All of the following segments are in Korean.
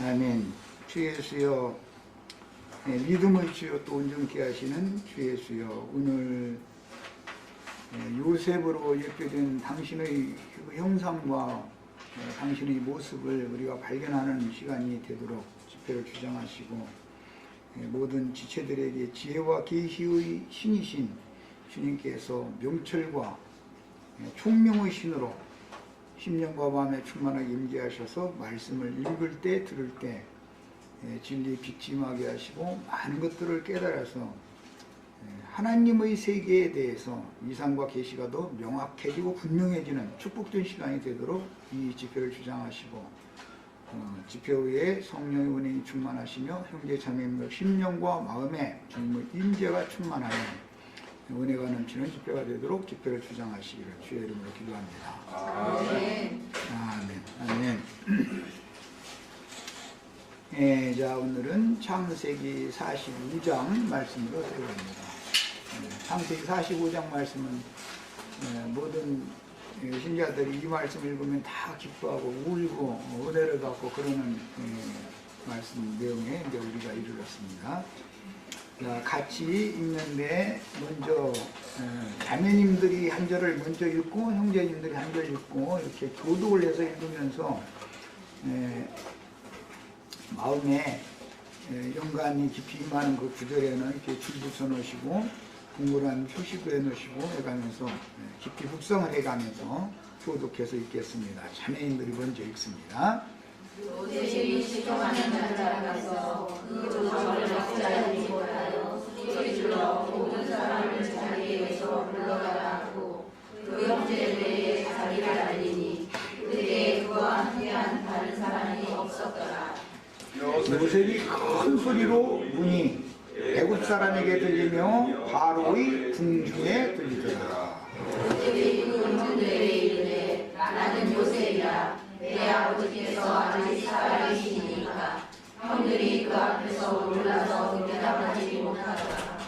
아멘. 주 예수여, 믿음의 주여 또 온전케 하시는 주 예수여, 오늘 요셉으로 예표된 당신의 형상과 당신의 모습을 우리가 발견하는 시간이 되도록 집회를 주장하시고, 모든 지체들에게 지혜와 계시의 신이신 주님께서 명철과 총명의 신으로 심령과 마음에 충만하게 임재하셔서 말씀을 읽을 때 들을 때 진리 빛임하게 하시고, 많은 것들을 깨달아서 하나님의 세계에 대해서 이상과 계시가 더 명확해지고 분명해지는 축복된 시간이 되도록 이 집회를 주장하시고, 집회 후에 성령의 은혜이 충만하시며 형제 자매님들 심령과 마음에 주님의 임재가 충만하여 은혜가 넘치는 집회가 되도록 집회를 주장하시기를 주의 이름으로 기도합니다. 아멘. 아멘. 아멘. 자, 오늘은 창세기 42장 말씀으로 세워갑니다. 창세기 45장 말씀은 모든 신자들이 이 말씀 읽으면 다 기뻐하고 울고 은혜를 받고 그러는 말씀 내용에 이제 우리가 이르렀습니다. 같이 읽는데 먼저 자매님들이 한 절을 먼저 읽고 형제님들이 한 절 읽고 이렇게 교독을 해서 읽으면서 마음에 연관이 깊이 임하는 그 구절에는 이렇게 줄 붙여 놓으시고 동그란 표시도 해 놓으시고 해가면서 깊이 묵상을 해가면서 교독해서 읽겠습니다. 자매님들이 먼저 읽습니다. 요셉이 시종하는 자를 가서 그 조상을 적자에 못하여 소리질러 모든 사람을 자리에서 불러가라 하고 그 형제들에게 자리를 알리니 그들에게 그와 함께한 다른 사람이 없었더라. 요셉이 큰 소리로 문이 애굽 사람에게 들리며 바로의 궁중에 들리더라. 요셉이 그 형제들에게 이르되 나는 요셉이라. 내 아버지께서 아직 살아계시니까 형들이 그 앞에서 놀라서 대답하지 못하더라.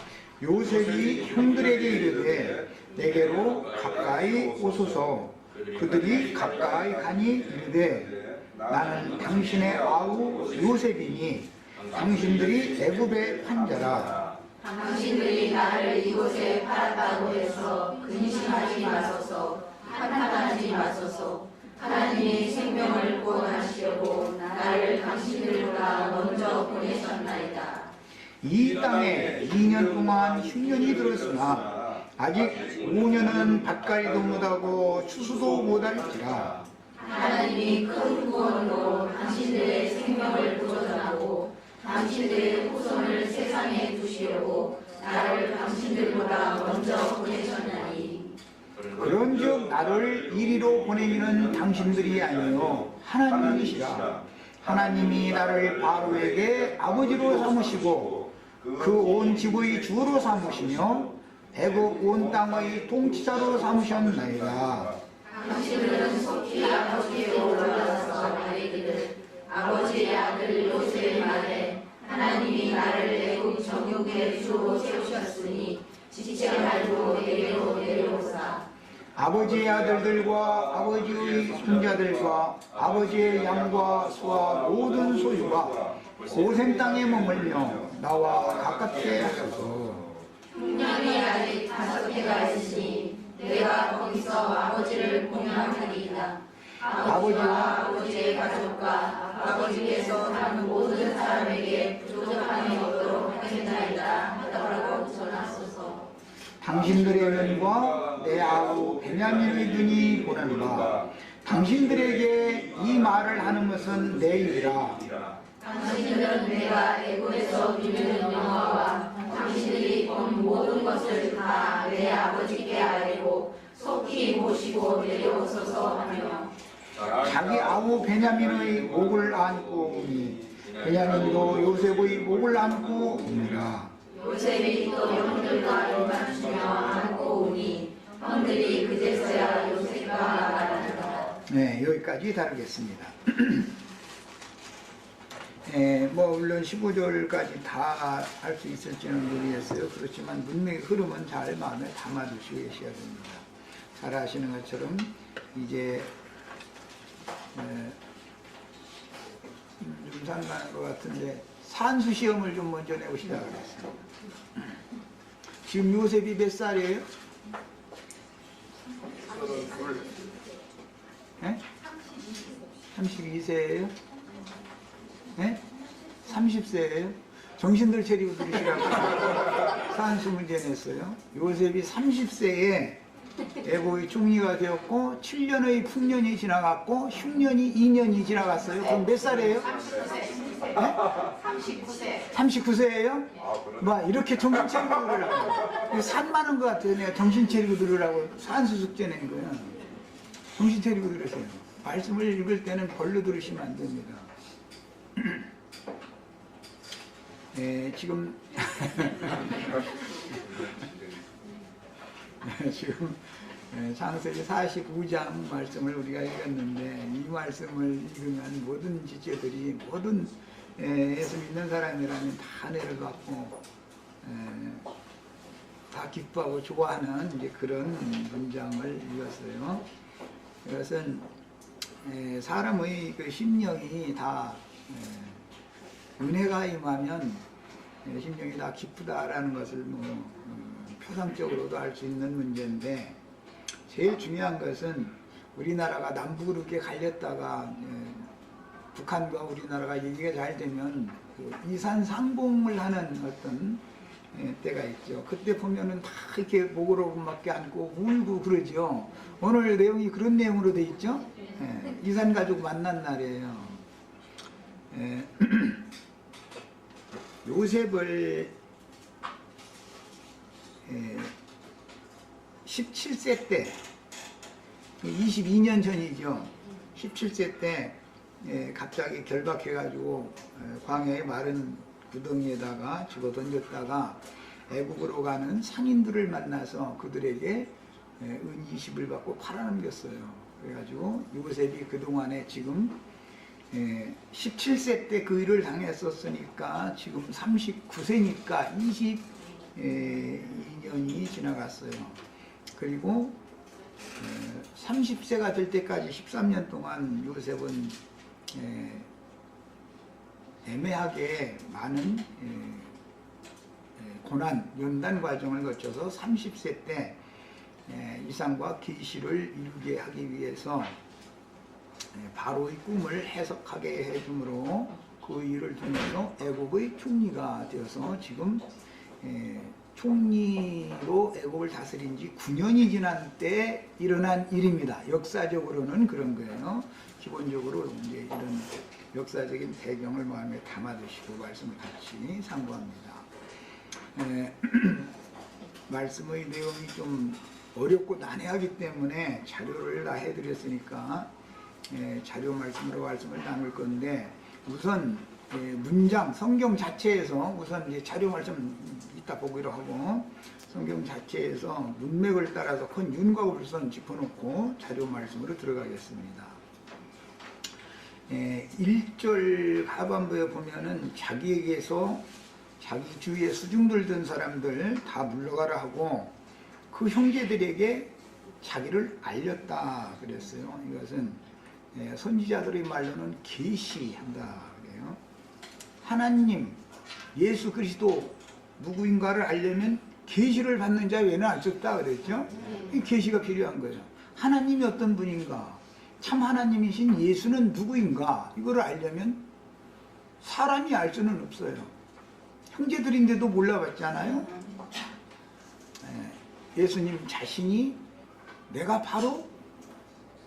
요셉이 형들에게 이르되 내게로 가까이 오소서. 그들이 가까이 가니 이르되 나는 당신의 아우 요셉이니 당신들이 애굽의 환자라. 당신들이 나를 이곳에 팔았다고 해서 근심하지 마소서. 한탄하지 마소서. 하나님이 생명을 구원하시려고 나를 당신들보다 먼저 보내셨나이다. 이 땅에 2년 동안 흉년이 들었으나 아직 5년은 밭갈이도 못하고 추수도 못할지라. 하나님이 큰 구원으로 당신들의 생명을 보존하고 당신들의 후손을 세상에 두시려고 나를 당신들보다 먼저 보내셨나니 그런즉 나를 이리로 보내기는 당신들이 아니요 하나님이시라. 하나님이 나를 바로에게 아버지로 삼으시고 그 온 지구의 주로 삼으시며 애굽 온 땅의 통치자로 삼으셨나이다. 당신들은 속히 아버지에게 올라가서 말하기를 아버지의 아들 요셉의 말에 하나님이 나를 애굽 정욕의 주로 세우셨으니 지체 말고 내게로 내려오사. 아버지의 아들들과 아버지의 손자들과 아버지의 양과 소와 모든 소유가 고센 땅에 머물며 나와 가깝게 하소서. 흉년이 아직 5해가 있으니 내가 거기서 아버지를 공양하리이다. 아버지와 아버지의 가족과 아버지께서 한 모든 사람에게 부족함이 없도록 하겠나이다 하더라고 전하소서. 당신들의 눈과 내 아우 베냐민의 눈이 보는 바 당신들에게 이 말을 하는 것은 내 일이라. 당신들은 내가 애굽에서 누리는 영화와 당신들이 본 모든 것을 다 내 아버지께 알리고 속히 모시고 내려오소서 하며 자기 아우 베냐민의 목을 안고 오니 베냐민도 요셉의 목을 안고 오니라. 요셉이 또 형들과 일맞추며 안고 오니 형들이 그제서야 요셉과 말하더라. 네, 여기까지 다루겠습니다. 물론 15절까지 다 할 수 있을지는 모르겠어요. 그렇지만 문맥의 흐름은 잘 마음에 담아두시고 계셔야 됩니다. 잘 아시는 것처럼 이제 좀 상관한 것 같은데 산수 시험을 좀 먼저 내고 시작하겠습니다. 지금 요셉이 몇 살이에요? 32세예요? 네? 30세예요? 정신들 차리고 들으시라고 산수 문제 냈어요. 요셉이 30세에 애고의 총리가 되었고 7년의 풍년이 지나갔고 흉년이 2년이 지나갔어요. 그럼 몇 살이에요? 39세. 39세예요? 뭐 이렇게 정신 차리고 들으라고. 산 많은 것 같아요. 내가 정신 차리고 들으라고 산수 숙제 낸 거야. 정신 차리고 들으세요. 말씀을 읽을 때는 벌로 들으시면 안 됩니다. 지금 지금 창세기 45장 말씀을 우리가 읽었는데 이 말씀을 읽으면 모든 지체들이 모든 예수 믿는 사람이라면 다 은혜를 받고 다 기뻐하고 좋아하는 이제 그런 문장을 읽었어요. 이것은 사람의 그 심령이 다 은혜가 임하면 심령이 다 기쁘다라는 것을 표상적으로도 알 수 있는 문제인데 제일 중요한 것은 우리나라가 남북으로 이렇게 갈렸다가 북한과 우리나라가 얘기가 잘 되면 그 이산 상봉을 하는 어떤 때가 있죠. 그때 보면은 다 이렇게 목으로 맞게 안고 울고 그러죠. 오늘 내용이 그런 내용으로 돼 있죠. 이산 가족 만난 날이에요. 요셉을 17세 때 22년 전이죠. 17세 때 갑자기 결박해가지고 광야의 마른 구덩이에다가 집어 던졌다가 애국으로 가는 상인들을 만나서 그들에게 은 20을 받고 팔아넘겼어요. 그래가지고 요셉이 그동안에 지금 17세 때 그 일을 당했었으니까 지금 39세니까 22년이 지나갔어요. 그리고 30세가 될 때까지 13년 동안 요셉은 애매하게 많은 고난, 연단 과정을 거쳐서 30세 때 이상과 계시를 이루게 하기 위해서 바로의 꿈을 해석하게 해주므로 그 일을 통해서 애국의 총리가 되어서 지금 총리로 애국을 다스린 지 9년이 지난 때 일어난 일입니다. 역사적으로는 그런 거예요. 기본적으로 이제 이런 역사적인 배경을 마음에 담아두시고 말씀을 같이 상고합니다. 말씀의 내용이 좀 어렵고 난해하기 때문에 자료를 다 해드렸으니까 자료 말씀으로 말씀을 나눌 건데 우선 문장 성경 자체에서 우선 이제 자료 말씀 이따 보기로 하고 성경 자체에서 문맥을 따라서 큰 윤곽을 우선 짚어놓고 자료 말씀으로 들어가겠습니다. 1절 하반부에 보면은 자기에게서 자기 주위에 수중들 든 사람들 다 물러가라 하고 그 형제들에게 자기를 알렸다 그랬어요. 이것은 선지자들의 말로는 계시한다 그래요. 하나님, 예수 그리스도 누구인가를 알려면 계시를 받는 자 외에는 알 수 없다 그랬죠. 이 계시가 필요한 거예요. 하나님이 어떤 분인가, 참 하나님이신 예수는 누구인가 이거를 알려면 사람이 알 수는 없어요. 형제들인데도 몰라봤잖아요. 예수님 자신이 내가 바로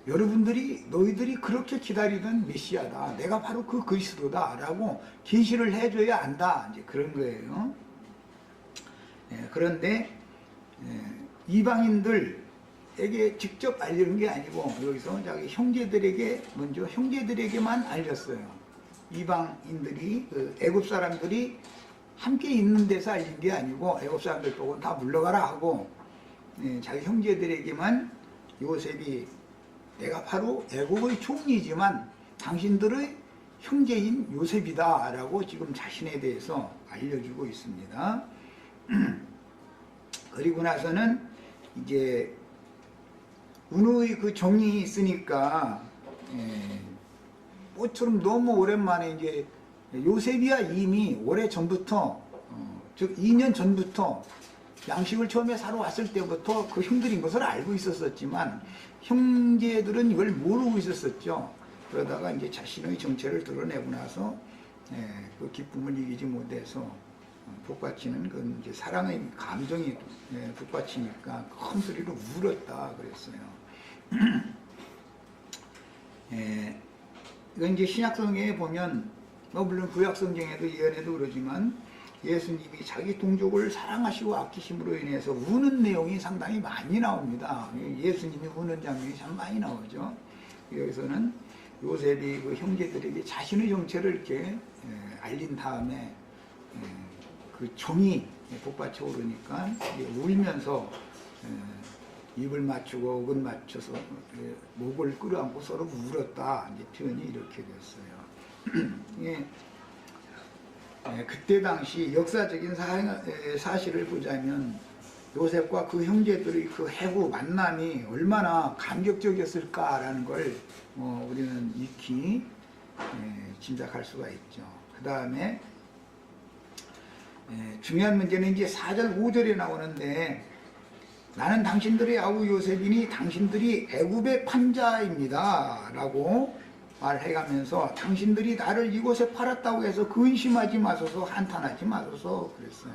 여러분들이 너희들이 그렇게 기다리던 메시아다. 내가 바로 그 그리스도다. 라고 계시를 해줘야 안다. 이제 그런 거예요. 그런데 이방인들에게 직접 알리는 게 아니고 여기서 자기 형제들에게 먼저 형제들에게만 알렸어요. 이방인들이 애굽 사람들이 함께 있는 데서 알린 게 아니고 애굽 사람들 보고 다 물러가라 하고 자기 형제들에게만 요셉이 내가 바로 애국의 총리지만 당신들의 형제인 요셉이다 라고 지금 자신에 대해서 알려주고 있습니다. 그리고 나서는 이제 은우의 그 정이 있으니까 모처럼 너무 오랜만에 이제 요셉이야 이미 오래 전부터 즉 2년 전부터 양식을 처음에 사러 왔을 때부터 그 힘들인 것을 알고 있었지만 형제들은 이걸 모르고 있었었죠. 그러다가 이제 자신의 정체를 드러내고 나서 그 기쁨을 이기지 못해서 북받치는 그 이제 사랑의 감정이 북받치니까 큰 소리로 울었다 그랬어요. 이건 이제 신약성경에 보면 물론 구약성경에도 예언에도 그러지만 예수님이 자기 동족을 사랑하시고 아끼심으로 인해서 우는 내용이 상당히 많이 나옵니다. 예수님이 우는 장면이 참 많이 나오죠. 여기서는 요셉이 그 형제들에게 자신의 정체를 이렇게 알린 다음에 그 정이 복받쳐 오르니까 울면서 입을 맞추고 억은 맞춰서 목을 끌어안고 서로 울었다. 이제 표현이 이렇게 됐어요. 그때 당시 역사적인 사실을 보자면 요셉과 그 형제들의 그 해후 만남이 얼마나 감격적이었을까라는 걸 우리는 익히 짐작할 수가 있죠. 그 다음에 중요한 문제는 이제 4절 5절에 나오는데 나는 당신들의 아우 요셉이니 당신들이 애굽의 판자입니다 라고 말해가면서 당신들이 나를 이곳에 팔았다고 해서 근심하지 마소서 한탄하지 마소서 그랬어요.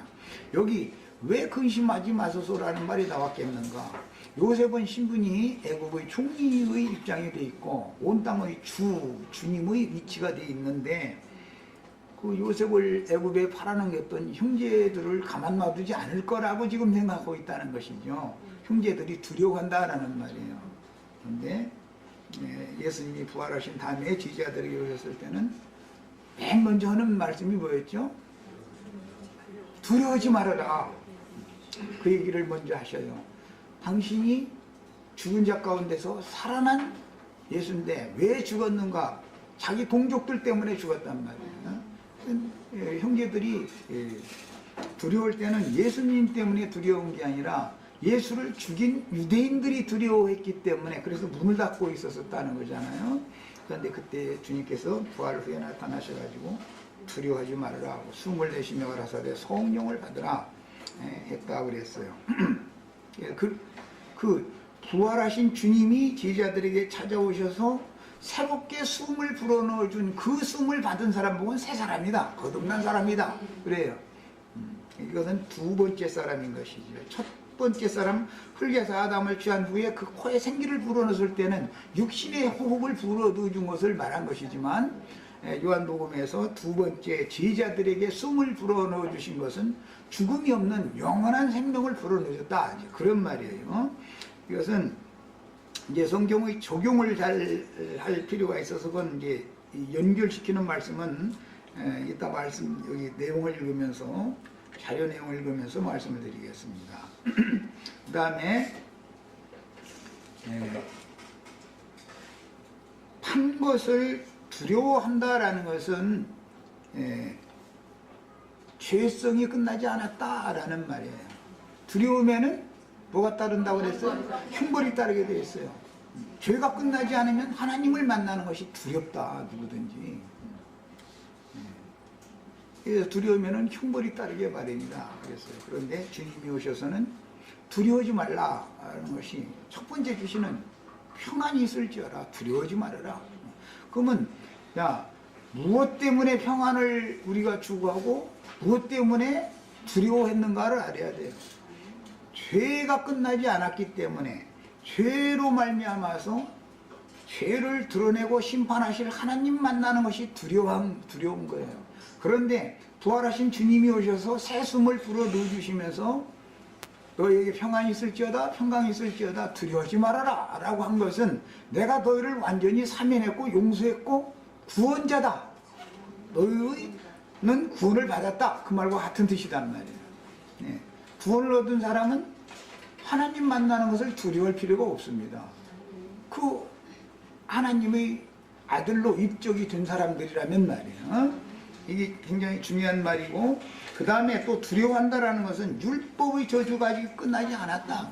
여기 왜 근심하지 마소서라는 말이 나왔겠는가? 요셉은 신분이 애굽의 총리의 입장이 돼 있고 온 땅의 주님의 위치가 돼 있는데 그 요셉을 애굽에 팔아넘겼던 형제들을 가만 놔두지 않을 거라고 지금 생각하고 있다는 것이죠. 형제들이 두려워한다라는 말이에요. 그런데 예수님이 부활하신 다음에 제자들에게 오셨을 때는 맨 먼저 하는 말씀이 뭐였죠? 두려워하지 말아라. 그 얘기를 먼저 하셔요. 당신이 죽은 자 가운데서 살아난 예수인데 왜 죽었는가? 자기 동족들 때문에 죽었단 말이에요. 형제들이 두려울 때는 예수님 때문에 두려운 게 아니라 예수를 죽인 유대인들이 두려워했기 때문에 그래서 문을 닫고 있었다는 거잖아요. 그런데 그때 주님께서 부활 후에 나타나셔가지고 두려워하지 말아라 하고 숨을 내쉬며 가라사대 성령을 받으라 했다고 그랬어요. 그 부활하신 주님이 제자들에게 찾아오셔서 새롭게 숨을 불어넣어준 그 숨을 받은 사람 보면 새 사람이다. 거듭난 사람이다. 그래요. 이것은 두 번째 사람인 것이죠. 첫 번째 사람 흙에서 아담을 취한 후에 그 코에 생기를 불어넣었을 때는 육신의 호흡을 불어넣어준 것을 말한 것이지만 요한복음에서 두 번째 제자들에게 숨을 불어넣어 주신 것은 죽음이 없는 영원한 생명을 불어넣어줬다. 그런 말이에요. 이것은 이제 성경의 적용을 잘 할 필요가 있어서 그건 이제 연결시키는 말씀은 이따 여기 내용을 읽으면서 자료 내용을 읽으면서 말씀을 드리겠습니다. 그 다음에 판 것을 두려워한다라는 것은 죄성이 끝나지 않았다라는 말이에요. 두려우면은 뭐가 따른다고 그랬어요? 형벌이 따르게 되어 있어요. 죄가 끝나지 않으면 하나님을 만나는 것이 두렵다, 누구든지. 그래서 두려우면은 형벌이 따르게 마련이다 그랬어요. 그런데 주님이 오셔서는 두려워하지 말라라는 것이 첫 번째 주시는 평안이 있을지어라, 두려워하지 말아라. 그러면 무엇 때문에 평안을 우리가 추구하고 무엇 때문에 두려워했는가를 알아야 돼요. 죄가 끝나지 않았기 때문에 죄로 말미암아서 죄를 드러내고 심판하실 하나님 만나는 것이 두려운 거예요. 그런데 부활하신 주님이 오셔서 새 숨을 불어 넣어주시면서 너에게 평안이 있을지어다, 평강이 있을지어다, 두려워하지 말아라 라고 한 것은 내가 너희를 완전히 사면했고 용서했고 구원자다. 너희는 구원을 받았다. 그 말과 같은 뜻이란 말이에요. 구원을 얻은 사람은 하나님 만나는 것을 두려워할 필요가 없습니다. 그 하나님의 아들로 입적이 된 사람들이라면 말이에요. 이게 굉장히 중요한 말이고, 그 다음에 또 두려워한다라는 것은 율법의 저주가 아직 끝나지 않았다.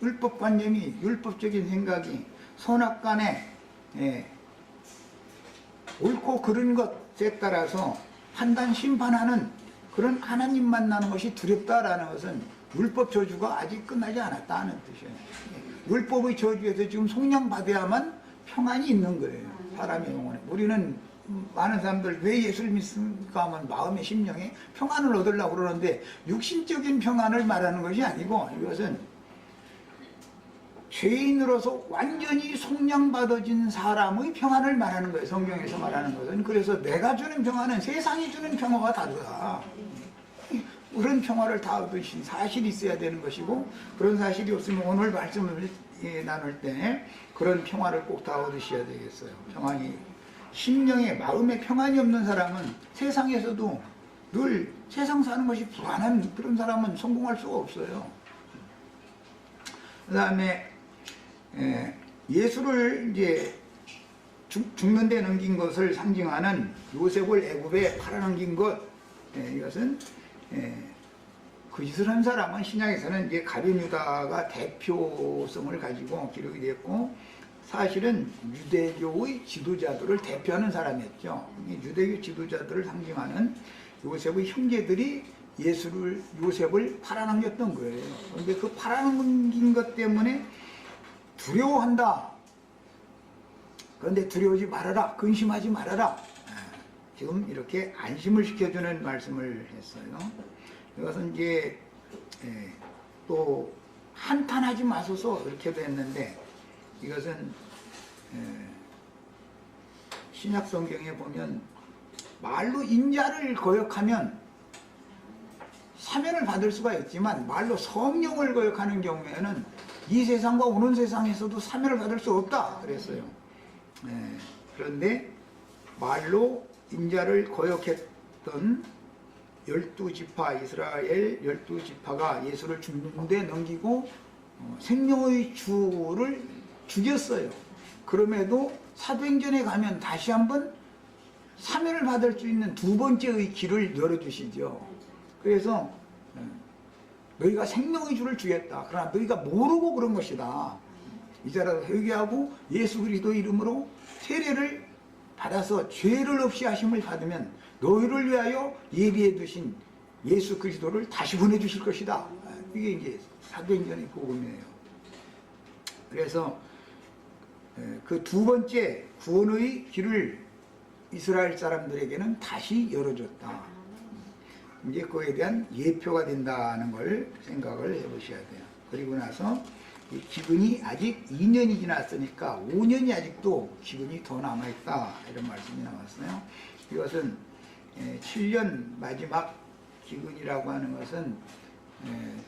율법관념이, 율법적인 생각이 선악간에 옳고 그른 것에 따라서 판단 심판하는 그런 하나님 만나는 것이 두렵다라는 것은 율법 저주가 아직 끝나지 않았다는 뜻이에요. 율법의 저주에서 지금 속량받아야만 평안이 있는 거예요. 사람의 영혼에. 우리는 많은 사람들 왜 예수를 믿습니까 하면 마음의 심령에 평안을 얻으려고 그러는데 육신적인 평안을 말하는 것이 아니고 이것은 죄인으로서 완전히 속량받아진 사람의 평안을 말하는 거예요. 성경에서 말하는 것은. 그래서 내가 주는 평안은 세상이 주는 평화와 다르다. 그런 평화를 다 얻으신 사실이 있어야 되는 것이고, 그런 사실이 없으면 오늘 말씀을 나눌 때 그런 평화를 꼭 다 얻으셔야 되겠어요. 평안이, 심령에 마음에 평안이 없는 사람은 세상에서도 늘 세상 사는 것이 불안한 그런 사람은 성공할 수가 없어요. 그 다음에 예수를 이제 죽는 데 넘긴 것을 상징하는 요셉을 애굽에 팔아넘긴 것, 이것은 그 짓을 한 사람은 신약에서는 이제 가룟 유다가 대표성을 가지고 기록이 됐고, 사실은 유대교의 지도자들을 대표하는 사람이었죠. 유대교 지도자들을 상징하는 요셉의 형제들이 요셉을 팔아넘겼던 거예요. 그런데 그 팔아넘긴 것 때문에 두려워한다. 그런데 두려워하지 말아라. 근심하지 말아라. 지금 이렇게 안심을 시켜주는 말씀을 했어요. 이것은 이제 또 한탄하지 마소서 이렇게도 했는데, 이것은 신약 성경에 보면 말로 인자를 거역하면 사면을 받을 수가 있지만 말로 성령을 거역하는 경우에는 이 세상과 오는 세상에서도 사면을 받을 수 없다 그랬어요. 그런데 말로 인자를 거역했던 12지파, 이스라엘 12지파가 예수를 죽는 데 넘기고 생명의 주를 죽였어요. 그럼에도 사도행전에 가면 다시 한번 사면을 받을 수 있는 두 번째의 길을 열어주시죠. 그래서 너희가 생명의 주를 주겠다. 그러나 너희가 모르고 그런 것이다. 이제라도 회개하고 예수 그리스도 이름으로 세례를 받아서 죄를 없이 하심을 받으면 너희를 위하여 예비해 두신 예수 그리스도를 다시 보내주실 것이다. 이게 이제 사도행전의 복음이에요. 그래서 그 두 번째 구원의 길을 이스라엘 사람들에게는 다시 열어줬다. 이제 그에 대한 예표가 된다는 걸 생각을 해보셔야 돼요. 그리고 나서 이 기근이 아직 2년이 지났으니까 5년이 아직도 기근이 더 남아있다. 이런 말씀이 나왔어요. 이것은 7년 마지막 기근이라고 하는 것은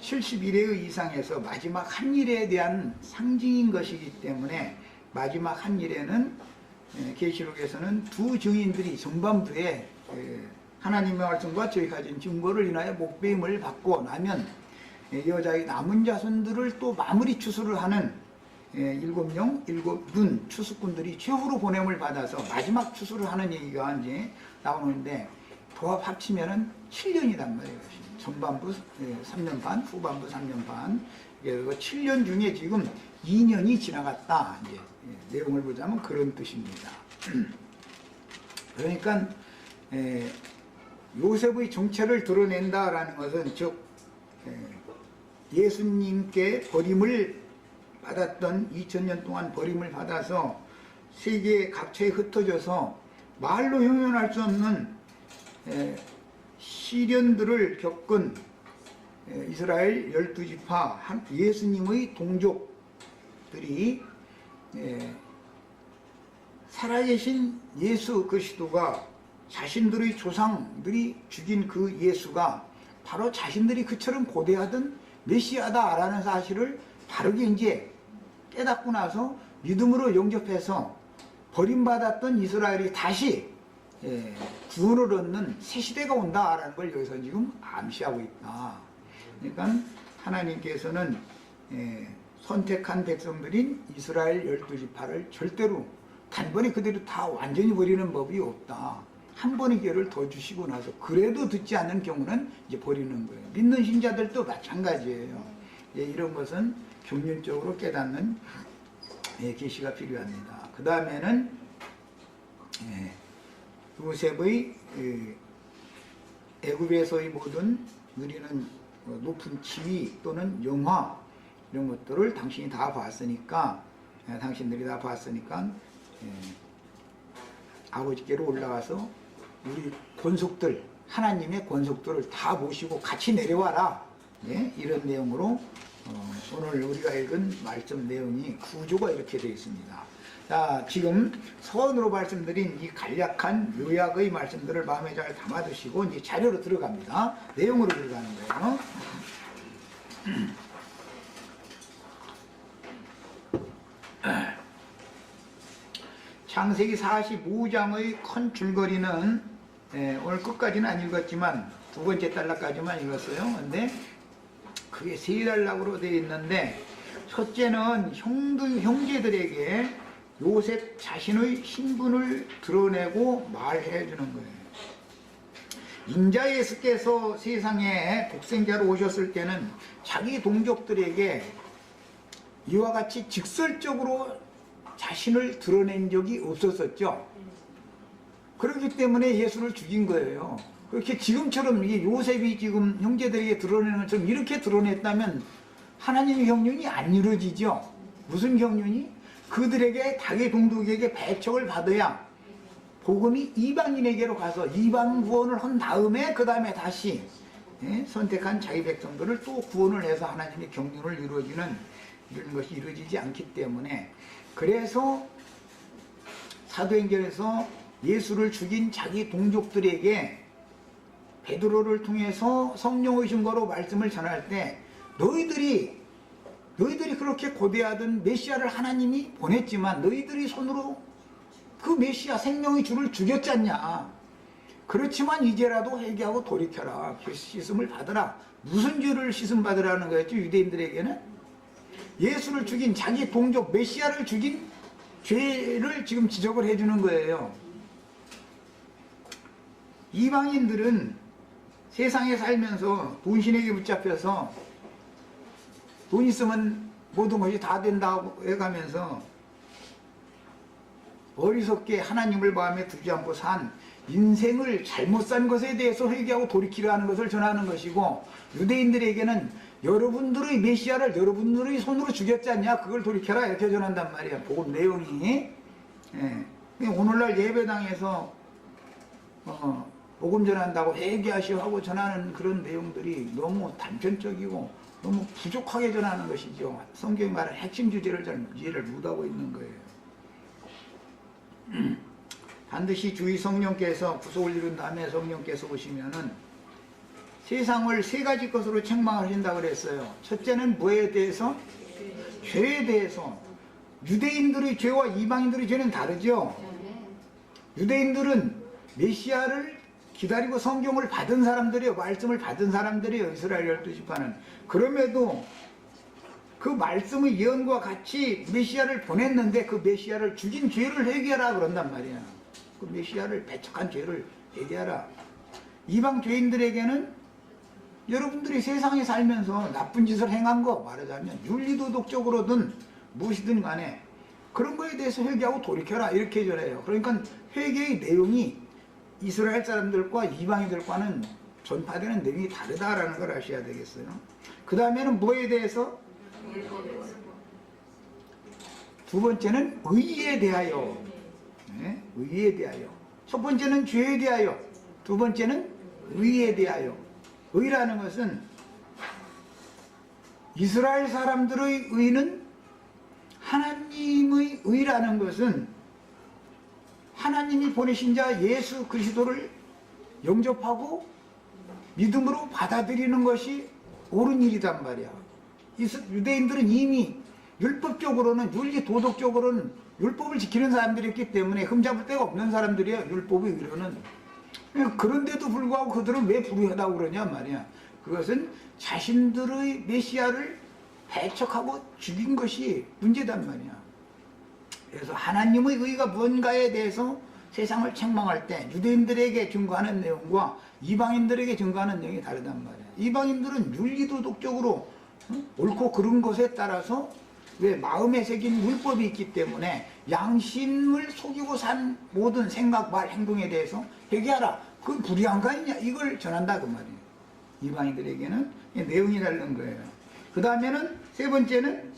71회 이상에서 마지막 한 일에 대한 상징인 것이기 때문에, 마지막 한 일에는 계시록에서는 두 증인들이 전반부에 하나님의 말씀과 저희 가진 증거를 인하여 목배임을 받고 나면 여자의 남은 자손들을 또 마무리 추수를 하는 7명, 7눈 추수꾼들이 최후로 보냄을 받아서 마지막 추수를 하는 얘기가 이제 나오는데, 도합 합치면은 7년이란 말이에요. 전반부 3년 반, 후반부 3년 반. 그래서 7년 중에 지금 2년이 지나갔다. 이제 내용을 보자면 그런 뜻입니다. 그러니까 요셉의 정체를 드러낸다라는 것은, 즉 예수님께 버림을 받았던 2000년 동안 버림을 받아서 세계 각처에 흩어져서 말로 형용할 수 없는 시련들을 겪은 이스라엘 12지파 예수님의 동족들이 살아계신 예수 그리스도가 자신들의 조상들이 죽인 그 예수가 바로 자신들이 그처럼 고대하던 메시아다라는 사실을 바르게 이제 깨닫고 나서 믿음으로 영접해서 버림받았던 이스라엘이 다시 구원을 얻는 새 시대가 온다라는 걸 여기서 지금 암시하고 있다. 그러니까 하나님께서는 선택한 백성들인 이스라엘 12지파를 절대로 단번에 그대로 다 완전히 버리는 법이 없다. 한 번의 기회를 더 주시고 나서 그래도 듣지 않는 경우는 이제 버리는 거예요. 믿는 신자들도 마찬가지예요. 이런 것은 경륜적으로 깨닫는 계시가 필요합니다. 그 다음에는 요셉의 애굽에서의 모든 누리는 높은 지위 또는 영화 이런 것들을 당신이 다 봤으니까, 당신들이 다 봤으니까 아버지께로 올라가서 우리 권속들, 하나님의 권속들을 다 모시고 같이 내려와라. 이런 내용으로 오늘 우리가 읽은 말씀 내용이 구조가 이렇게 되어 있습니다. 자, 지금 서론으로 말씀드린 이 간략한 요약의 말씀들을 마음에 잘 담아두시고 이제 자료로 들어갑니다. 내용으로 들어가는 거예요. 창세기 45장의 큰 줄거리는 오늘 끝까지는 안 읽었지만 두 번째 단락까지만 읽었어요. 근데 그게 세 단락으로 되어 있는데, 첫째는 형제들에게 요셉 자신의 신분을 드러내고 말해 주는 거예요. 인자 예수께서 세상에 독생자로 오셨을 때는 자기 동족들에게 이와 같이 직설적으로 자신을 드러낸 적이 없었었죠. 그렇기 때문에 예수를 죽인 거예요. 그렇게 지금처럼 이게 요셉이 지금 형제들에게 드러내는 것처럼 이렇게 드러냈다면 하나님의 경륜이 안 이루어지죠. 무슨 경륜이? 그들에게 자기 동족에게 배척을 받아야 복음이 이방인에게로 가서 이방 구원을 한 다음에 그 다음에 다시 선택한 자기 백성들을 또 구원을 해서 하나님의 경륜을 이루어지는 이런 것이 이루어지지 않기 때문에, 그래서 사도행전에서 예수를 죽인 자기 동족들에게 베드로를 통해서 성령의 증거로 말씀을 전할 때 너희들이 그렇게 고대하던 메시아를 하나님이 보냈지만 너희들이 손으로 그 메시아 생명의 주를 죽였지 않냐. 그렇지만 이제라도 회개하고 돌이켜라. 씻음을 받으라. 무슨 죄를 씻음 받으라는 거였죠? 유대인들에게는 예수를 죽인 자기 동족 메시아를 죽인 죄를 지금 지적을 해주는 거예요. 이방인들은 세상에 살면서 돈신에게 붙잡혀서 돈 있으면 모든 것이 다 된다고 해가면서 어리석게 하나님을 마음에 두지 않고 산 인생을 잘못 산 것에 대해서 회개하고 돌이키려 하는 것을 전하는 것이고, 유대인들에게는 여러분들의 메시아를 여러분들의 손으로 죽였지 않냐, 그걸 돌이켜라, 이렇게 전한단 말이에요. 복음 내용이. 오늘날 예배당에서 복음 전한다고 회개하시오 하고 전하는 그런 내용들이 너무 단편적이고 너무 부족하게 전하는 것이죠. 성경이 말하는 핵심 주제를 잘 이해를 못하고 있는 거예요. 반드시 주의 성령께서 구속을 이룬 다음에 성령께서 오시면은 세상을 세 가지 것으로 책망하신다고 그랬어요. 첫째는 뭐에 대해서? 죄에 대해서. 유대인들의 죄와 이방인들의 죄는 다르죠. 유대인들은 메시아를 기다리고 성경을 받은 사람들이에요. 말씀을 받은 사람들이에요. 이스라엘 12지파는. 그럼에도 그 말씀의 예언과 같이 메시아를 보냈는데 그 메시아를 죽인 죄를 회개하라 그런단 말이야. 그 메시아를 배척한 죄를 회개하라. 이방 죄인들에게는 여러분들이 세상에 살면서 나쁜 짓을 행한 거, 말하자면 윤리도덕적으로든 무엇이든 간에 그런 거에 대해서 회개하고 돌이켜라, 이렇게 전해요. 그러니까 회개의 내용이 이스라엘 사람들과 이방인들과는 전파되는 내용이 다르다라는 걸 아셔야 되겠어요. 그 다음에는 뭐에 대해서? 두 번째는 의에 대하여. 의에 대하여. 첫 번째는 죄에 대하여, 두 번째는 의에 대하여. 의라는 것은 이스라엘 사람들의 의는, 하나님의 의라는 것은 하나님이 보내신 자 예수 그리스도를 영접하고 믿음으로 받아들이는 것이 옳은 일이란 말이야. 유대인들은 이미 율법적으로는, 윤리 도덕적으로는 율법을 지키는 사람들이었기 때문에 흠잡을 데가 없는 사람들이에요. 율법의 의로는. 그런데도 불구하고 그들은 왜 불의하다고 그러냐 말이야. 그것은 자신들의 메시아를 배척하고 죽인 것이 문제단 말이야. 그래서 하나님의 의가 뭔가에 대해서 세상을 책망할 때 유대인들에게 증거하는 내용과 이방인들에게 증거하는 내용이 다르단 말이야. 이방인들은 윤리도덕적으로 옳고 그른 것에 따라서 왜? 마음에 새긴 율법이 있기 때문에 양심을 속이고 산 모든 생각, 말, 행동에 대해서 회개하라. 그건 불의한가 있냐? 이걸 전한다 그 말이에요. 이방인들에게는 내용이 다른 거예요. 그 다음에는 세 번째는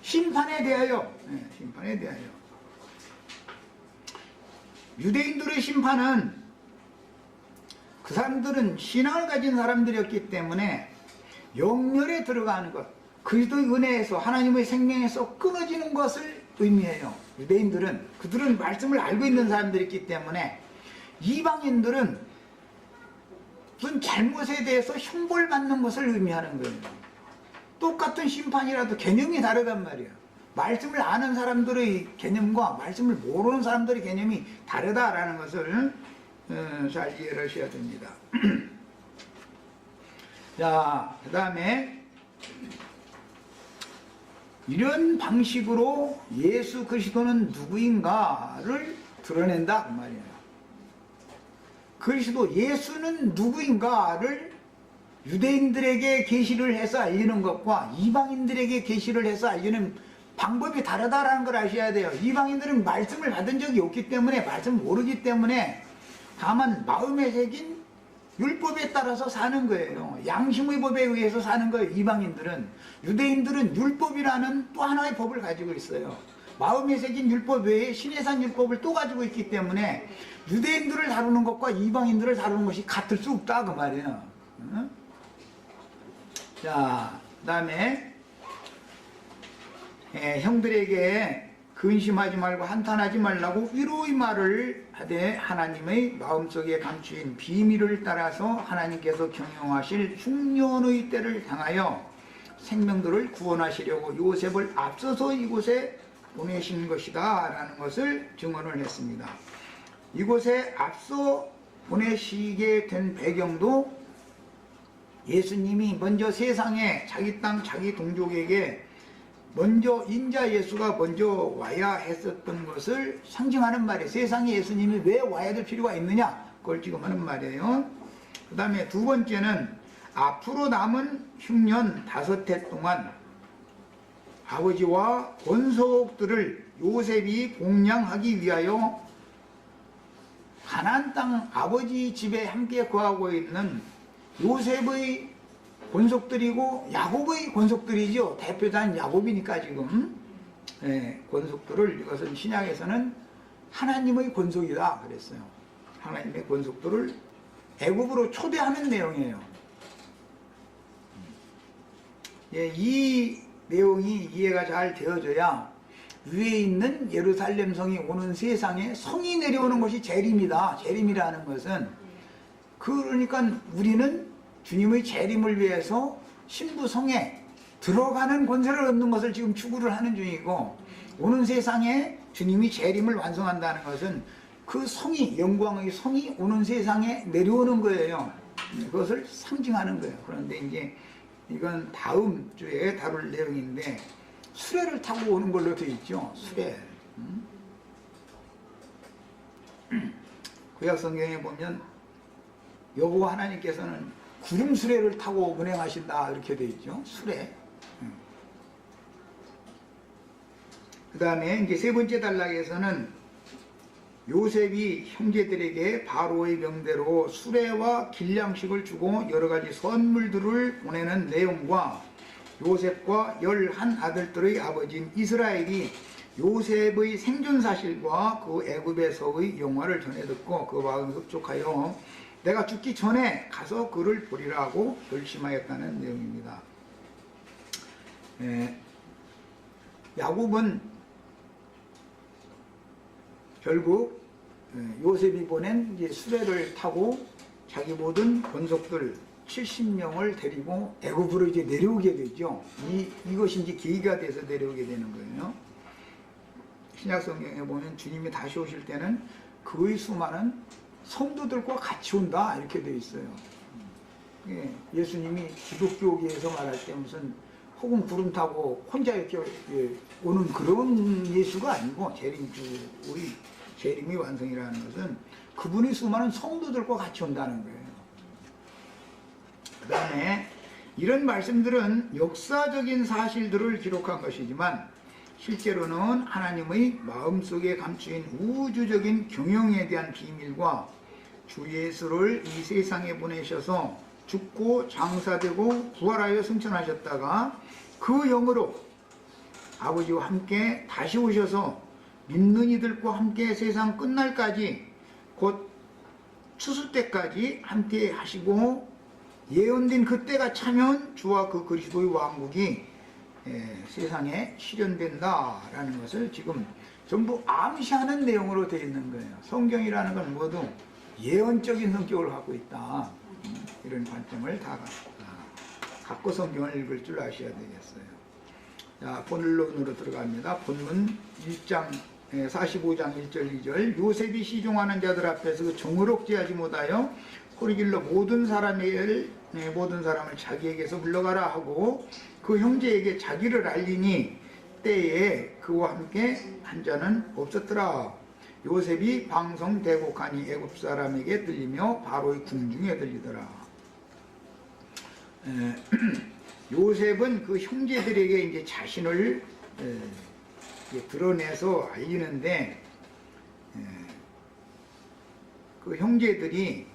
심판에 대하여. 심판에 대하여. 유대인들의 심판은 그 사람들은 신앙을 가진 사람들이었기 때문에 영렬에 들어가는 것, 그리스도의 은혜에서 하나님의 생명에서 끊어지는 것을 의미해요. 유대인들은 그들은 말씀을 알고 있는 사람들이기 때문에 이방인들은 무슨 잘못에 대해서 형벌받는 것을 의미하는 거예요. 똑같은 심판이라도 개념이 다르단 말이에요. 말씀을 아는 사람들의 개념과 말씀을 모르는 사람들의 개념이 다르다라는 것을 잘 이해를 하셔야 됩니다. 자, 그 다음에 이런 방식으로 예수 그리스도는 누구인가를 드러낸다 그 말이에요. 그리스도 예수는 누구인가를 유대인들에게 계시를 해서 알리는 것과 이방인들에게 계시를 해서 알리는 방법이 다르다라는 걸 아셔야 돼요. 이방인들은 말씀을 받은 적이 없기 때문에 말씀을 모르기 때문에 다만 마음에 새긴 율법에 따라서 사는 거예요. 양심의 법에 의해서 사는 거예요. 이방인들은. 유대인들은 율법이라는 또 하나의 법을 가지고 있어요. 마음에 새긴 율법 외에 신의 산 율법을 또 가지고 있기 때문에 유대인들을 다루는 것과 이방인들을 다루는 것이 같을 수 없다 그 말이에요. 자, 그 다음에 형들에게 근심하지 말고 한탄하지 말라고 위로의 말을 하되 하나님의 마음속에 감추인 비밀을 따라서 하나님께서 경영하실 흉년의 때를 향하여 생명들을 구원하시려고 요셉을 앞서서 이곳에 보내신 것이다 라는 것을 증언을 했습니다. 이곳에 앞서 보내시게 된 배경도 예수님이 먼저 세상에 자기 땅 자기 동족에게 먼저 인자 예수가 먼저 와야 했었던 것을 상징하는 말이에요. 세상에 예수님이 왜 와야 될 필요가 있느냐 그걸 지금 하는 말이에요. 그 다음에 두 번째는 앞으로 남은 흉년 5해 동안 아버지와 권속들을 요셉이 공양하기 위하여 가나안 땅 아버지 집에 함께 거하고 있는 요셉의 권속들이고 야곱의 권속들이죠. 대표자는 야곱이니까 지금 권속들을 이것은 신약에서는 하나님의 권속이다 그랬어요. 하나님의 권속들을 애굽으로 초대하는 내용이에요. 이 내용이 이해가 잘 되어져야 위에 있는 예루살렘 성이 오는 세상에 성이 내려오는 것이 재림이다. 재림이라는 것은 그러니까 우리는 주님의 재림을 위해서 신부성에 들어가는 권세를 얻는 것을 지금 추구를 하는 중이고 오는 세상에 주님이 재림을 완성한다는 것은 그 성이 영광의 성이 오는 세상에 내려오는 거예요. 그것을 상징하는 거예요. 그런데 이제 이건 다음 주에 다룰 내용인데 수레를 타고 오는 걸로 되어 있죠. 수레. 구약 성경에 보면 여호와 하나님께서는 구름 수레를 타고 운행하신다 이렇게 되어 있죠. 수레. 그 다음에 이제 세 번째 단락에서는 요셉이 형제들에게 바로의 명대로 수레와 길냥식을 주고 여러 가지 선물들을 보내는 내용과 요셉과 11 아들들의 아버지인 이스라엘이 요셉의 생존 사실과 그 애굽에서의 영화를 전해 듣고 그 마음에 흡족하여 내가 죽기 전에 가서 그를 보리라고 결심하였다는 내용입니다. 야곱은 결국 요셉이 보낸 이제 수레를 타고 자기 모든 권속들 70명을 데리고 애굽으로 이제 내려오게 되죠. 이것이 이제 계기가 돼서 내려오게 되는 거예요. 신약 성경에 보면 주님이 다시 오실 때는 그의 수많은 성도들과 같이 온다 이렇게 되어 있어요. 예수님이 기독교계에서 말할 때 무슨 혹은 구름 타고 혼자 이렇게 오는 그런 예수가 아니고 재림주의 재림이 완성이라는 것은 그분이 수많은 성도들과 같이 온다는 거예요. 그 다음에 이런 말씀들은 역사적인 사실들을 기록한 것이지만 실제로는 하나님의 마음속에 감추인 우주적인 경영에 대한 비밀과 주 예수를 이 세상에 보내셔서 죽고 장사되고 부활하여 승천하셨다가 그 영으로 아버지와 함께 다시 오셔서 믿는 이들과 함께 세상 끝날까지 곧 추수 때까지 함께 하시고 예언된 그때가 차면 주와 그 그리스도의 왕국이 세상에 실현된다라는 것을 지금 전부 암시하는 내용으로 되어 있는 거예요. 성경이라는 건 모두 예언적인 성격을 갖고 있다. 이런 관점을 다 갖고 성경을 읽을 줄 아셔야 되겠어요. 자, 본론으로 들어갑니다. 본문 1장 45장 1절 2절 요셉이 시종하는 자들 앞에서 그 정의롭지하지 못하여 소리질러 모든 사람을 자기에게서 물러가라 하고 그 형제에게 자기를 알리니 때에 그와 함께 한 자는 없었더라. 요셉이 방송대곡하니 애굽 사람에게 들리며 바로의 궁중에 들리더라. 요셉은 그 형제들에게 이제 자신을 드러내서 알리는데 그 형제들이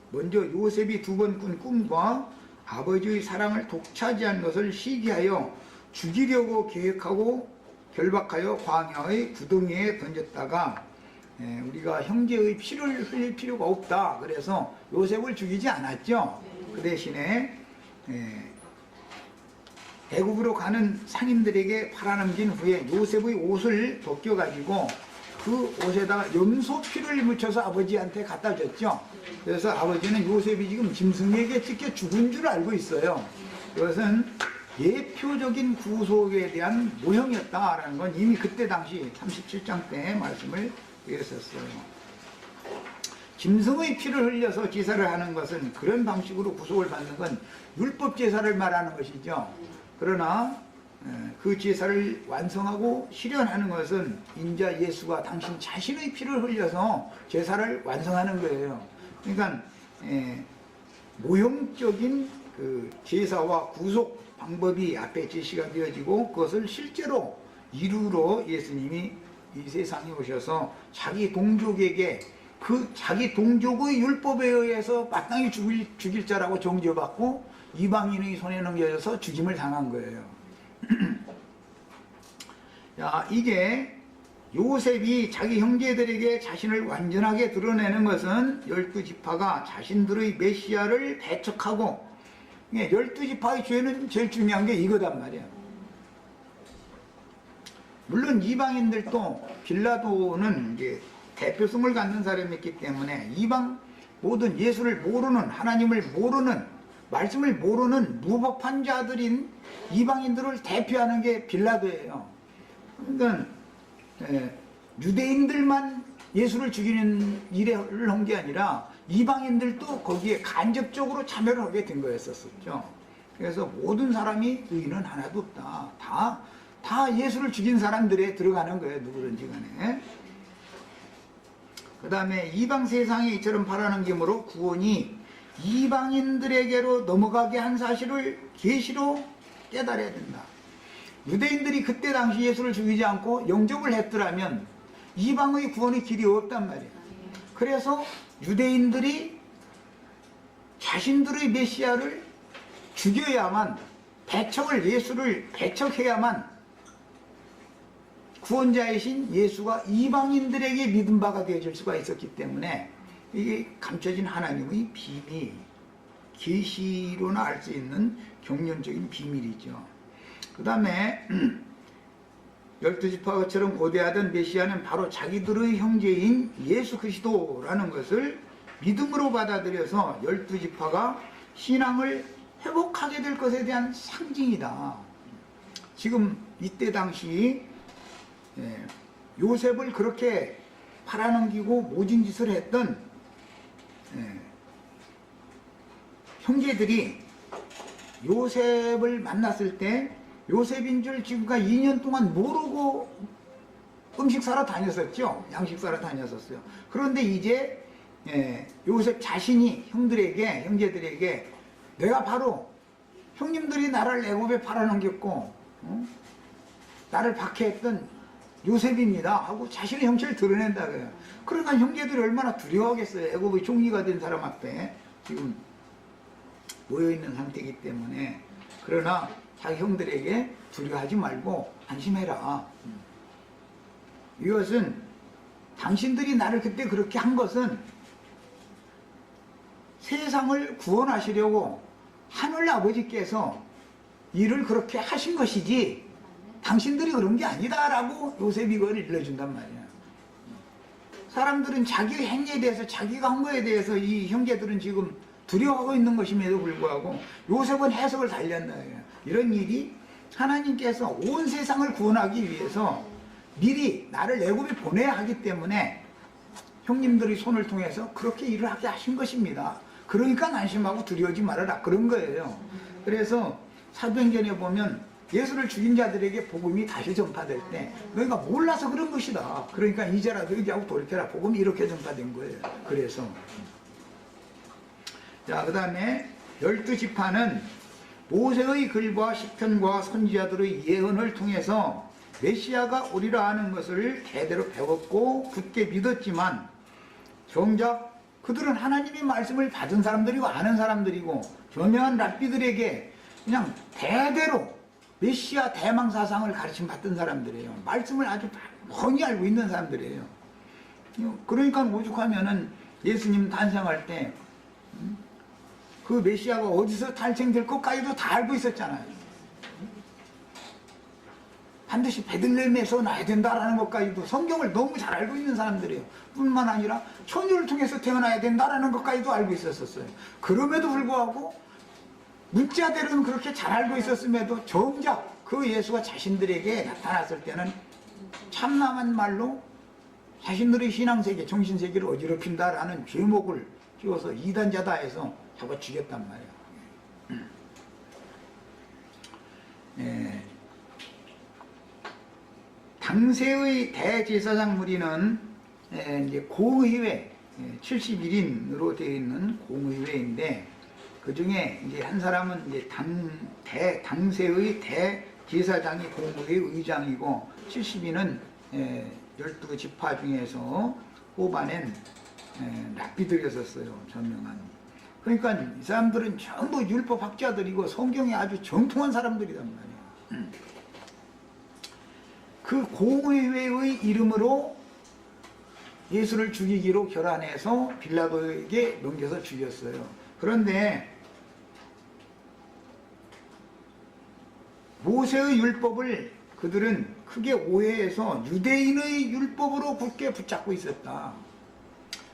먼저 요셉이 두 번 꾼 꿈과 아버지의 사랑을 독차지한 것을 시기하여 죽이려고 계획하고 결박하여 광야의 구덩이에 던졌다가 우리가 형제의 피를 흘릴 필요가 없다. 그래서 요셉을 죽이지 않았죠. 그 대신에 애굽으로 가는 상인들에게 팔아넘긴 후에 요셉의 옷을 벗겨가지고 그 옷에다가 염소 피를 묻혀서 아버지한테 갖다 줬죠. 그래서 아버지는 요셉이 지금 짐승에게 찢겨 죽은 줄 알고 있어요. 이것은 예표적인 구속에 대한 모형이었다라는 건 이미 그때 당시 37장 때 말씀을 드렸었어요. 짐승의 피를 흘려서 제사를 하는 것은 그런 방식으로 구속을 받는 건 율법 제사를 말하는 것이죠. 그러나 그 제사를 완성하고 실현하는 것은 인자 예수가 당신 자신의 피를 흘려서 제사를 완성하는 거예요. 그러니까 모형적인 그 제사와 구속 방법이 앞에 제시가 되어지고 그것을 실제로 이루러 예수님이 이 세상에 오셔서 자기 동족에게 그 자기 동족의 율법에 의해서 마땅히 죽일 자라고 정죄받고 이방인의 손에 넘겨져서 죽임을 당한 거예요. 야, 이게 요셉이 자기 형제들에게 자신을 완전하게 드러내는 것은 12지파가 자신들의 메시아를 배척하고 12지파의 죄는 제일 중요한 게 이거단 말이야. 물론 이방인들도 빌라도는 이제 대표성을 갖는 사람이었기 때문에 이방 모든 예수를 모르는 하나님을 모르는 말씀을 모르는 무법한 자들인 이방인들을 대표하는 게 빌라도예요. 그러니까 유대인들만 예수를 죽이는 일을 한 게 아니라 이방인들도 거기에 간접적으로 참여를 하게 된 거였었죠. 그래서 모든 사람이 의인은 하나도 없다. 다 예수를 죽인 사람들에 들어가는 거예요. 누구든지 간에. 그 다음에 이방 세상에 이처럼 팔아넘김으로 구원이 이방인들에게로 넘어가게 한 사실을 계시로 깨달아야 된다. 유대인들이 그때 당시 예수를 죽이지 않고 영접을 했더라면 이방의 구원의 길이 없단 말이에요. 그래서 유대인들이 자신들의 메시아를 죽여야만 예수를 배척해야만 구원자이신 예수가 이방인들에게 믿음 바가 되어질 수가 있었기 때문에 이게 감춰진 하나님의 비밀, 계시로나 알 수 있는 경륜적인 비밀이죠. 그 다음에 12지파처럼 고대하던 메시아는 바로 자기들의 형제인 예수 그리스도라는 것을 믿음으로 받아들여서 12지파가 신앙을 회복하게 될 것에 대한 상징이다. 지금 이때 당시 요셉을 그렇게 팔아넘기고 모진 짓을 했던 형제들이 요셉을 만났을 때 요셉인 줄 지금까지 2년 동안 모르고 음식 사러 다녔었죠. 양식 사러 다녔었어요. 그런데 이제 요셉 자신이 형제들에게 내가 바로 형님들이 나를 애굽에 팔아넘겼고 나를 박해했던 요셉입니다 하고 자신의 형체를 드러낸다고요. 그러니까 형제들이 얼마나 두려워하겠어요. 애굽의 종리가 된 사람 앞에 지금 모여있는 상태이기 때문에. 그러나 자기 형들에게 두려워하지 말고 안심해라. 이것은 당신들이 나를 그때 그렇게 한 것은 세상을 구원하시려고 하늘 아버지께서 일을 그렇게 하신 것이지 당신들이 그런 게 아니다 라고 요셉이 이걸 일러준단 말이야. 사람들은 자기 행위에 대해서, 자기가 한 거에 대해서 이 형제들은 지금 두려워하고 있는 것임에도 불구하고 요셉은 해석을 달렸나 해요. 이런 일이 하나님께서 온 세상을 구원하기 위해서 미리 나를 애굽에 보내야 하기 때문에 형님들의 손을 통해서 그렇게 일을 하게 하신 것입니다. 그러니까 안심하고 두려워하지 말아라, 그런 거예요. 그래서 사도행전에 보면 예수를 죽인 자들에게 복음이 다시 전파될 때 너희가 몰라서 그런 것이다. 그러니까 이제라도 여기하고 돌이켜라. 복음이 이렇게 전파된 거예요. 그래서 자, 그 다음에 12지파는 모세의 글과 시편과 선지자들의 예언을 통해서 메시아가 오리라 하는 것을 대대로 배웠고 굳게 믿었지만 정작 그들은 하나님의 말씀을 받은 사람들이고 아는 사람들이고 저명한 랍비들에게 그냥 대대로 메시아 대망 사상을 가르침 받던 사람들이에요. 말씀을 아주 훤히 알고 있는 사람들이에요. 그러니까 오죽하면은 예수님 탄생할 때 그 메시아가 어디서 탄생될 것까지도 다 알고 있었잖아요. 반드시 베들레헴에서 나야 된다라는 것까지도 성경을 너무 잘 알고 있는 사람들이에요. 뿐만 아니라 처녀를 통해서 태어나야 된다라는 것까지도 알고 있었어요. 그럼에도 불구하고 문자대로는 그렇게 잘 알고 있었음에도 정작 그 예수가 자신들에게 나타났을 때는 참남한 말로 자신들의 신앙세계, 정신세계를 어지럽힌다라는 죄목을 씌워서 이단자다 해서 잡아 죽였단 말이에요. 당세의 대제사장 무리는 이제 공의회 71인으로 되어 있는 공의회인데 그 중에 이제 한 사람은 이제 당세의 대제사장이 공의회 의장이고 70인은 12지파 중에서 뽑아낸 랍비들이었어요. 전명한. 그러니까 이 사람들은 전부 율법학자들이고 성경에 아주 정통한 사람들이란 말이에요. 그 공의회의 이름으로 예수를 죽이기로 결안해서 빌라도에게 넘겨서 죽였어요. 그런데 모세의 율법을 그들은 크게 오해해서 유대인의 율법으로 굳게 붙잡고 있었다.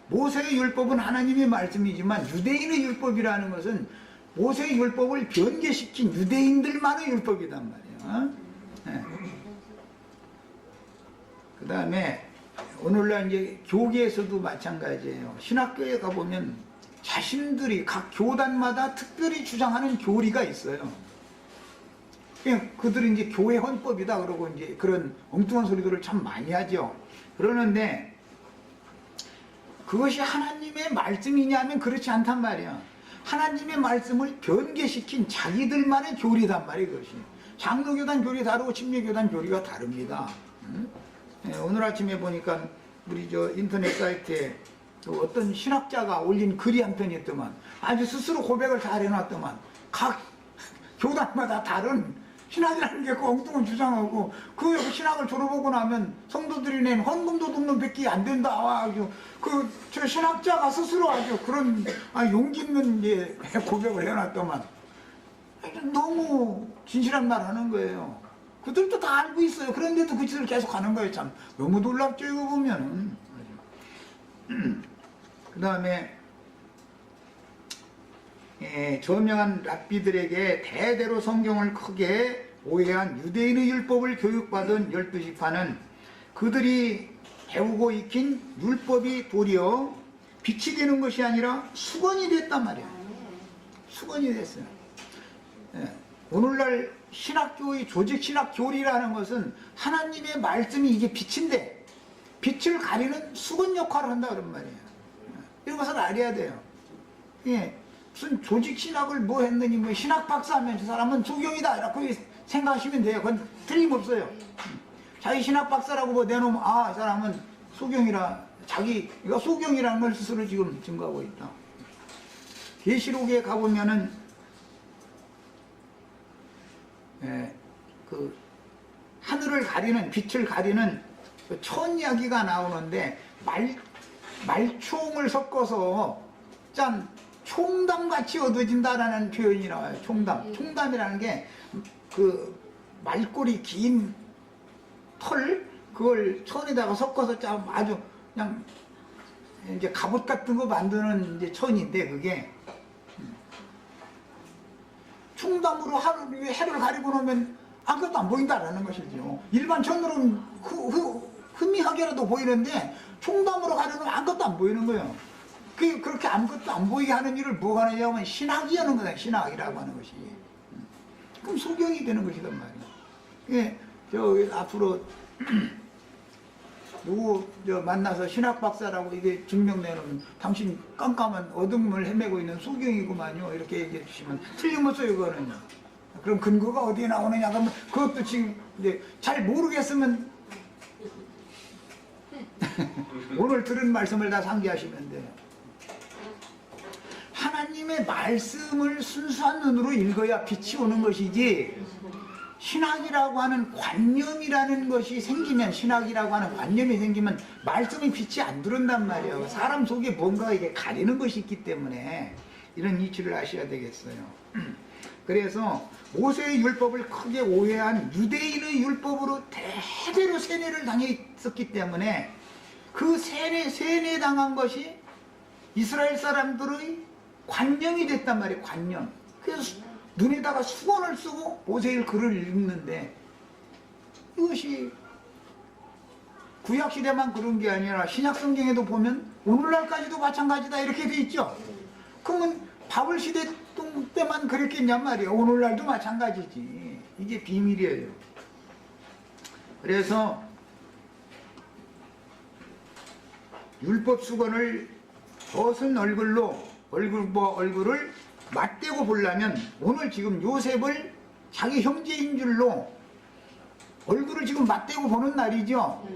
모세의 율법은 하나님의 말씀이지만 유대인의 율법이라는 것은 모세의 율법을 변개시킨 유대인들만의 율법이란 말이야. 네. 그 다음에 오늘날 이제 교계에서도 마찬가지예요. 신학교에 가보면 자신들이 각 교단마다 특별히 주장하는 교리가 있어요. 그냥 그들은 이제 교회 헌법이다 그러고 이제 그런 엉뚱한 소리들을 참 많이 하죠. 그러는데 그것이 하나님의 말씀이냐면 그렇지 않단 말이야. 하나님의 말씀을 변개시킨 자기들만의 교리단 말이에요. 그것이 장로교단 교리 다르고 침례교단 교리가 다릅니다. 오늘 아침에 보니까 우리 저 인터넷 사이트에 어떤 신학자가 올린 글이 한 편이 있더만 아주 스스로 고백을 잘 해놨더만 각 교단마다 다른 신학이라는 게 엉뚱한 주장하고 그 신학을 졸업하고 나면 성도들이 낸 헌금도 돕는 밖에 안 된다. 아주 저 신학자가 스스로 아주 그런 용기 있는 고백을 해놨더만 너무 진실한 말 하는 거예요. 그들도 다 알고 있어요. 그런데도 그 짓을 계속 하는 거예요. 참 너무 놀랍죠 이거 보면은. 그 다음에 저명한 랍비들에게 대대로 성경을 크게 오해한 유대인의 율법을 교육받은 12지파는 그들이 배우고 익힌 율법이 도리어 빛이 되는 것이 아니라 수건이 됐단 말이에요. 수건이 됐어요. 오늘날 신학교의 조직신학 교리라는 것은 하나님의 말씀이 이게 빛인데 빛을 가리는 수건 역할을 한다 그런 말이에요. 이런 것을 알아야 돼요. 예. 무슨 조직 신학을 뭐 했느니 뭐 신학 박사하면 저 사람은 소경이다 이렇게 생각하시면 돼요. 그건 틀림없어요. 자기 신학 박사라고 뭐 내놓으면 아, 이 사람은 소경이라 자기가 소경이라는 걸 스스로 지금 증거하고 있다. 계시록에 가보면은 그 하늘을 가리는 빛을 가리는 그 천 이야기가 나오는데 말총을 섞어서 짠 총담같이 얻어진다라는 표현이 나와요. 총담이라는 게 그 말꼬리 긴 털 그걸 천에다가 섞어서 짠 아주 그냥 이제 갑옷 같은 거 만드는 이제 천인데 그게 총담으로 해를 가리고 놓으면 아무것도 안 보인다라는 것이죠. 일반 천으로는 희미하게라도 보이는데 총담으로 가려면 아무것도 안 보이는 거예요. 그렇게 아무것도 안 보이게 하는 일을 뭐가 하느냐면 신학이 하는 거다. 신학이라고 하는 것이. 그럼 소경이 되는 것이단 말이에요. 앞으로 누구 만나서 신학 박사라고 이게 증명되는 당신 깜깜한 어둠을 헤매고 있는 소경이구만요. 이렇게 얘기해 주시면 틀림없어요. 그거는. 그럼 근거가 어디에 나오느냐 그러면 그것도 지금 이제 잘 모르겠으면 오늘 들은 말씀을 다 상기하시면 돼요. 하나님의 말씀을 순수한 눈으로 읽어야 빛이 오는 것이지 신학이라고 하는 관념이라는 것이 생기면 신학이라고 하는 관념이 생기면 말씀이 빛이 안 들어온단 말이에요. 사람 속에 뭔가 이게 가리는 것이 있기 때문에 이런 이치를 아셔야 되겠어요. 그래서 모세의 율법을 크게 오해한 유대인의 율법으로 대대로 세뇌를 당했었기 때문에 그 세뇌당한 것이 이스라엘 사람들의 관념이 됐단 말이에요. 관념. 그래서 눈에다가 수건을 쓰고 모세의 글을 읽는데 이것이 구약시대만 그런 게 아니라 신약성경에도 보면 오늘날까지도 마찬가지다 이렇게 돼 있죠. 그러면 바울시대 때만 그랬겠냔 말이에요. 오늘날도 마찬가지지. 이게 비밀이에요. 그래서 율법 수건을 벗은 얼굴을 맞대고 보려면 오늘 지금 요셉을 자기 형제인 줄로 얼굴을 지금 맞대고 보는 날이죠.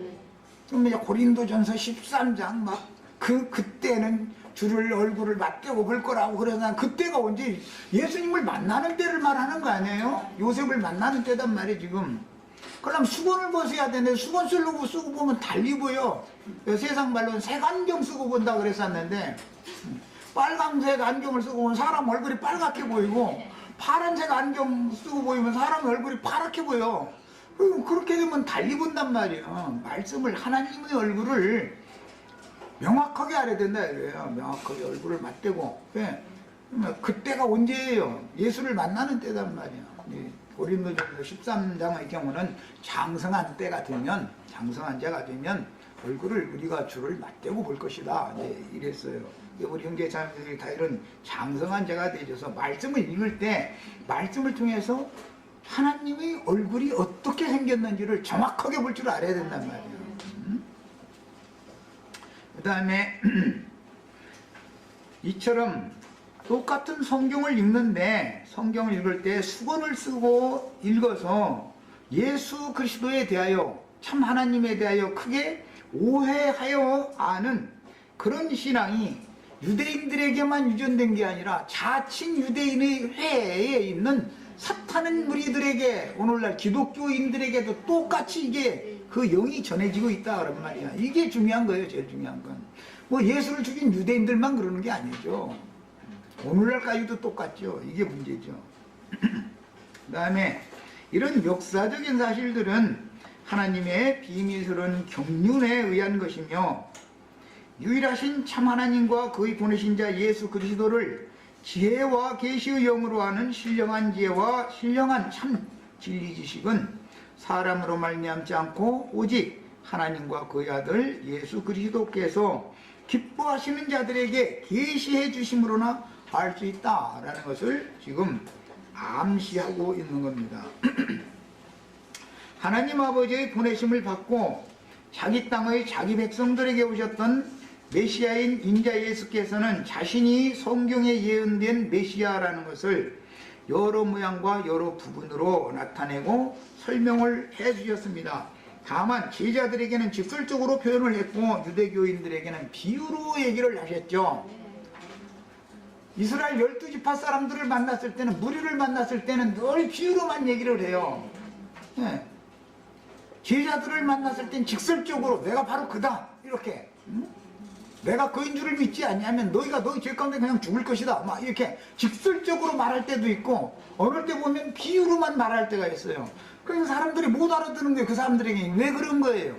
그럼 이제 고린도전서 13장 막 그때는 주를 얼굴을 맞대고 볼 거라고 그래서 난 그때가 언제 예수님을 만나는 때를 말하는 거 아니에요? 요셉을 만나는 때단 말이에요 지금. 그럼 수건을 벗어야 되는데 수건 쓰고 보면 달리 보여. 세상 말로는 색안경 쓰고 본다 그랬었는데 빨간색 안경을 쓰고 보면 사람 얼굴이 빨갛게 보이고 파란색 안경 쓰고 보이면 사람 얼굴이 파랗게 보여. 그렇게 되면 달리 본단 말이에요. 말씀을 하나님의 얼굴을 명확하게 알아야 된다 이래요. 명확하게 얼굴을 맞대고. 그때가 언제예요? 예수를 만나는 때단 말이에요. 고린도전서 13장의 경우는 장성한 때가 되면 장성한 자가 되면 얼굴을 우리가 주를 맞대고 볼 것이다. 이랬어요. 우리 형제 자매들이 다 이런 장성한 자가 되셔서 말씀을 읽을 때 말씀을 통해서 하나님의 얼굴이 어떻게 생겼는지를 정확하게 볼 줄 알아야 된단 말이에요. 그 다음에 이처럼 똑같은 성경을 읽는데 성경을 읽을 때 수건을 쓰고 읽어서 예수 그리스도에 대하여 참 하나님에 대하여 크게 오해하여 아는 그런 신앙이 유대인들에게만 유전된 게 아니라 자칭 유대인의 회에 있는 사탄은 무리들에게 오늘날 기독교인들에게도 똑같이 이게 그 영이 전해지고 있다 그런 말이야. 이게 중요한 거예요. 제일 중요한 건. 뭐 예수를 죽인 유대인들만 그러는 게 아니죠. 오늘날까지도 똑같죠. 이게 문제죠. 그 다음에 이런 역사적인 사실들은 하나님의 비밀스러운 경륜에 의한 것이며 유일하신 참 하나님과 그의 보내신 자 예수 그리스도를 지혜와 계시의 영으로 하는 신령한 지혜와 신령한 참 진리 지식은 사람으로 말미암지 않고 오직 하나님과 그의 아들 예수 그리스도께서 기뻐하시는 자들에게 계시해 주심으로나 알 수 있다라는 것을 지금 암시하고 있는 겁니다. 하나님 아버지의 보내심을 받고 자기 땅의 자기 백성들에게 오셨던 메시아인 인자 예수께서는 자신이 성경에 예언된 메시아라는 것을 여러 모양과 여러 부분으로 나타내고 설명을 해 주셨습니다. 다만 제자들에게는 직설적으로 표현을 했고 유대교인들에게는 비유로 얘기를 하셨죠. 이스라엘 12지파 사람들을 만났을 때는, 무리를 만났을 때는 늘 비유로만 얘기를 해요. 예. 제자들을 만났을 땐 직설적으로 내가 바로 그다 이렇게, 내가 그인 줄을 믿지 않냐면 너희가 너희 죄 가운데 그냥 죽을 것이다 막 이렇게 직설적으로 말할 때도 있고, 어느 때 보면 비유로만 말할 때가 있어요. 그래서 사람들이 못 알아듣는 거예요. 그 사람들에게. 왜 그런 거예요?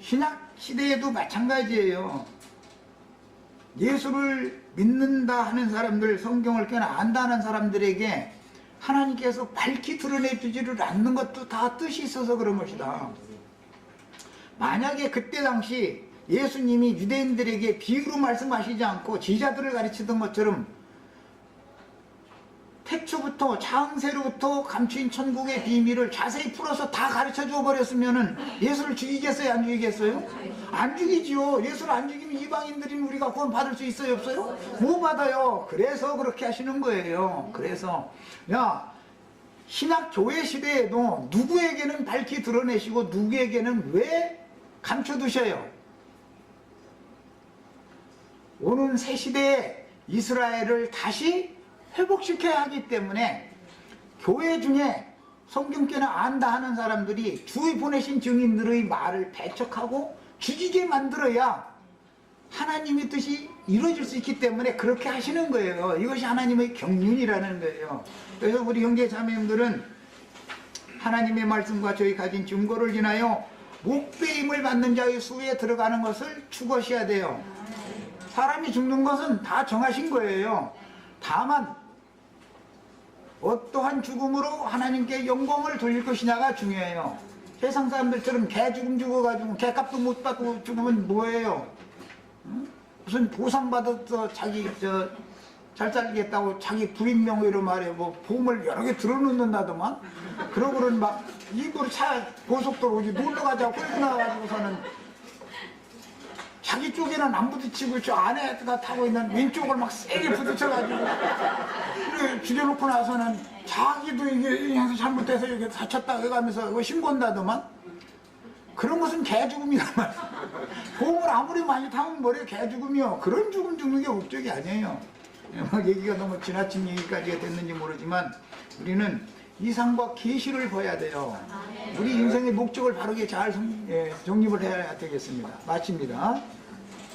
신약 시대에도 마찬가지예요. 예수를 믿는다 하는 사람들, 성경을 꽤나 안다는 사람들에게 하나님께서 밝히 드러내주지를 않는 것도 다 뜻이 있어서 그런 것이다. 만약에 그때 당시 예수님이 유대인들에게 비유로 말씀하시지 않고 제자들을 가르치던 것처럼 태초부터 창세로부터 감추인 천국의 비밀을 자세히 풀어서 다 가르쳐 줘 버렸으면 예수를 죽이겠어요? 안 죽이겠어요? 안 죽이지요. 예수를 안 죽이면 이방인들인 우리가 구원 받을 수 있어요? 없어요? 못 받아요. 그래서 그렇게 하시는 거예요. 그래서 신약 교회 시대에도 누구에게는 밝히 드러내시고 누구에게는 왜 감춰두셔요? 오는 새 시대에 이스라엘을 다시 회복시켜야 하기 때문에 교회 중에 성경 꽤나 안다 하는 사람들이 주의 보내신 증인들의 말을 배척하고 죽이게 만들어야 하나님의 뜻이 이루어질 수 있기 때문에 그렇게 하시는 거예요. 이것이 하나님의 경륜이라는 거예요. 그래서 우리 형제 자매님들은 하나님의 말씀과 저희 가진 증거를 인하여 목배임을 받는 자의 수에 들어가는 것을 추구하셔야 돼요. 사람이 죽는 것은 다 정하신 거예요. 다만 어떠한 죽음으로 하나님께 영광을 돌릴 것이냐가 중요해요. 세상 사람들처럼 개 죽음 죽어가지고 개값도 못 받고 죽으면 뭐예요? 무슨 보상받아서 자기 잘 살겠다고 자기 부인 명의로 말해 뭐 보험을 여러 개 들어놓는다더만. 그러고는 막 입으로 차 고속도로 오지 놀러가자고 끌고 나가지고서는 자기 쪽에는 안 부딪히고 저 안에가 타고 있는 왼쪽을 막 세게 부딪혀가지고 그래 줄여놓고 나서는 자기도 이게 잘못돼서 이렇게 다쳤다 해가면서 신고한다더만. 그런 것은 개죽음이란 말이야. 보험을 아무리 많이 타면 뭐래, 개죽음이요. 그런 죽음 죽는 게 목적이 아니에요. 막 얘기가 너무 지나친 얘기까지가 됐는지 모르지만 우리는 이상과 계시를 봐야 돼요. 우리 인생의 목적을 바르게 잘 정립을 해야 되겠습니다. 마칩니다.